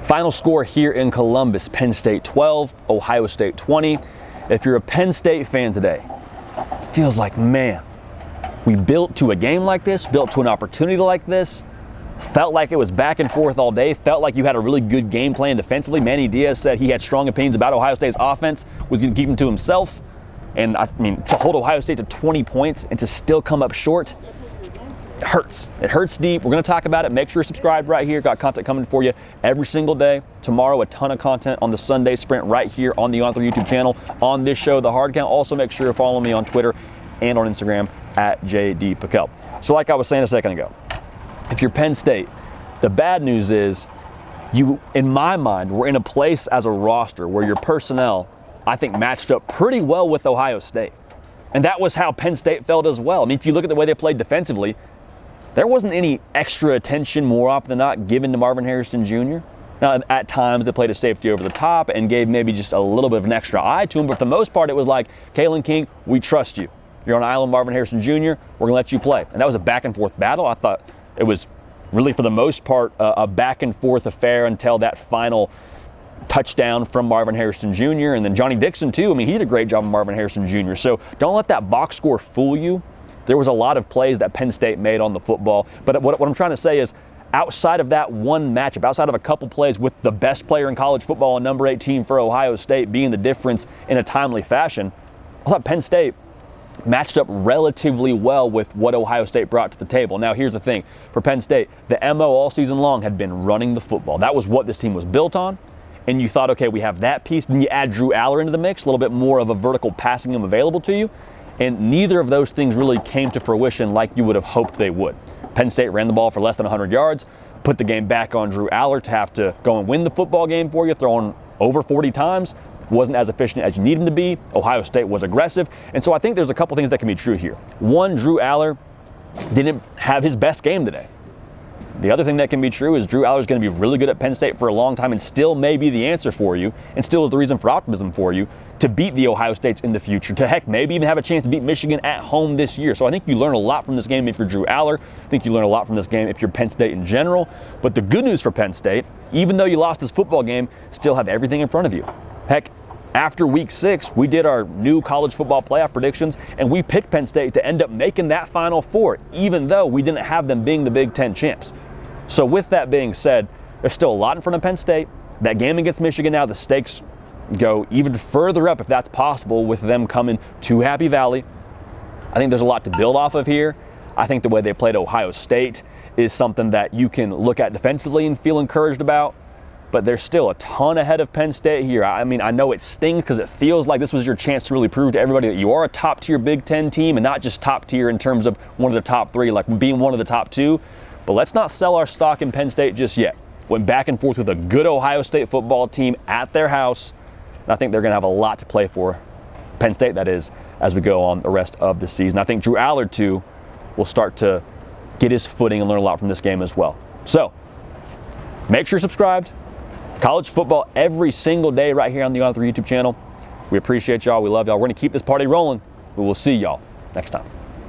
Final score here in Columbus, Penn State 12, Ohio State 20. If you're a Penn State fan today, it feels like, man, we built to a game like this, built to an opportunity like this, felt like it was back and forth all day, felt like you had a really good game plan defensively. Manny Diaz said he had strong opinions about Ohio State's offense, was going to keep him to himself. And I mean, to hold Ohio State to 20 points and to still come up short, it hurts. It hurts deep. We're going to talk about it. Make sure you're subscribed right here. Got content coming for you every single day. Tomorrow, a ton of content on the Sunday Sprint right here on the Allar YouTube channel, on this show, The Hard Count. Also, make sure you follow me on Twitter and on Instagram at JDPickell. So like I was saying a second ago, if you're Penn State, the bad news is you, in my mind, we're in a place as a roster where your personnel, I think, matched up pretty well with Ohio State. And that was how Penn State felt as well. I mean, if you look at the way they played defensively, there wasn't any extra attention more often than not given to Marvin Harrison Jr. Now, at times they played a safety over the top and gave maybe just a little bit of an extra eye to him, but for the most part it was like, Kalen King, we trust you. You're on island, Marvin Harrison Jr., we're gonna let you play. And that was a back and forth battle. I thought it was really, for the most part, a back and forth affair until that final touchdown from Marvin Harrison Jr. And then Johnny Dixon too. I mean, he did a great job of Marvin Harrison Jr. So don't let that box score fool you. There was a lot of plays that Penn State made on the football. But what I'm trying to say is, outside of that one matchup, outside of a couple plays with the best player in college football and number 18 for Ohio State being the difference in a timely fashion, I thought Penn State matched up relatively well with what Ohio State brought to the table. Now, here's the thing. For Penn State, the MO all season long had been running the football. That was what this team was built on. And you thought, okay, we have that piece. Then you add Drew Allar into the mix, a little bit more of a vertical passing game available to you. And neither of those things really came to fruition like you would have hoped they would. Penn State ran the ball for less than 100 yards, put the game back on Drew Allar to have to go and win the football game for you, throwing over 40 times. Wasn't as efficient as you need him to be. Ohio State was aggressive. And so I think there's a couple things that can be true here. One, Drew Allar didn't have his best game today. The other thing that can be true is Drew Allar is going to be really good at Penn State for a long time and still may be the answer for you, and still is the reason for optimism for you to beat the Ohio States in the future, to heck, maybe even have a chance to beat Michigan at home this year. So I think you learn a lot from this game if you're Drew Allar. I think you learn a lot from this game if you're Penn State in general. But the good news for Penn State, even though you lost this football game, still have everything in front of you. Heck, after week 6, we did our new college football playoff predictions, and we picked Penn State to end up making that Final Four, even though we didn't have them being the Big Ten champs. So with that being said, there's still a lot in front of Penn State. That game against Michigan now, the stakes go even further up if that's possible with them coming to Happy Valley. I think there's a lot to build off of here. I think the way they played Ohio State is something that you can look at defensively and feel encouraged about. But there's still a ton ahead of Penn State here. I mean, I know it stings because it feels like this was your chance to really prove to everybody that you are a top-tier Big Ten team, and not just top-tier in terms of one of the top 3, like being one of the top 2. But let's not sell our stock in Penn State just yet. Went back and forth with a good Ohio State football team at their house. And I think they're going to have a lot to play for, Penn State that is, as we go on the rest of the season. I think Drew Allar, too, will start to get his footing and learn a lot from this game as well. So, make sure you're subscribed. College football every single day right here on the Allar YouTube channel. We appreciate y'all. We love y'all. We're going to keep this party rolling. We will see y'all next time.